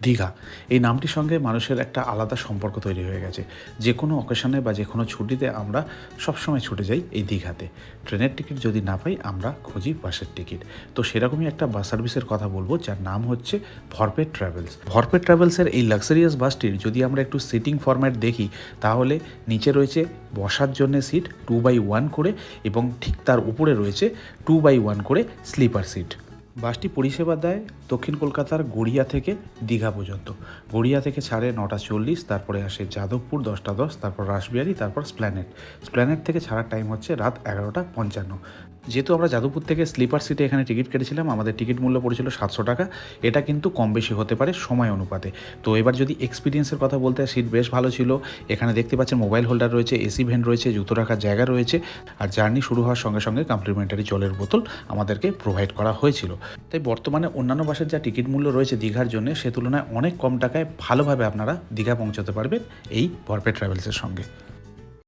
দীঘা এই নামটির সঙ্গে মানুষের একটা আলাদা সম্পর্ক তৈরি হয়ে গেছে। যে কোনো অকেশনে বা যে কোনো ছুটিতে আমরা সবসময় ছুটে যাই এই দীঘাতে। ট্রেনের টিকিট যদি না পাই আমরা খুঁজি বাসের টিকিট। তো সেরকমই একটা বাস সার্ভিসের কথা বলবো যার নাম হচ্ছে ভরপেট ট্রাভেলস। ভরপেট ট্রাভেলসের এই লাক্সারিয়াস বাসটির যদি আমরা একটু সিটিং ফরম্যাট দেখি তাহলে নিচে রয়েছে বসার জন্য সিট 2x1 করে এবং ঠিক তার উপরে রয়েছে 2x1 করে স্লিপার সিট। বাসটি পরিষেবা দেয় দক্ষিণ কলকাতার গড়িয়া থেকে দীঘা পর্যন্ত। গড়িয়া থেকে ছাড়ে 9:40, তারপরে আসে যাদবপুর 10:10, তারপর রাসবিহারী, তারপর স্প্ল্যানেট থেকে ছাড়ার টাইম হচ্ছে রাত 11:55। যেহেতু আমরা যাদবপুর থেকে স্লিপার সিটে এখানে টিকিট কেটেছিলাম, আমাদের টিকিট মূল্য পড়েছিল 700 টাকা। এটা কিন্তু কম বেশি হতে পারে সময় অনুপাতে। তো এবার যদি এক্সপিরিয়েন্সের কথা বলতে হয়, সিট বেশ ভালো ছিল। এখানে দেখতে পাচ্ছেন মোবাইল হোল্ডার রয়েছে, এসি ভেন্ট রয়েছে, জুতো রাখার জায়গা রয়েছে, আর জার্নি শুরু হওয়ার সঙ্গে সঙ্গে কমপ্লিমেন্টারি জলের বোতল আমাদেরকে প্রোভাইড করা হয়েছিল। তাই বর্তমানে অন্যান্য বাসের যা টিকিট মূল্য রয়েছে দীঘার জন্য, সে তুলনায় অনেক কম টাকায় ভালোভাবে আপনারা দীঘা পৌঁছতে পারবেন এই ভরপেট ট্রাভেলসের সঙ্গে।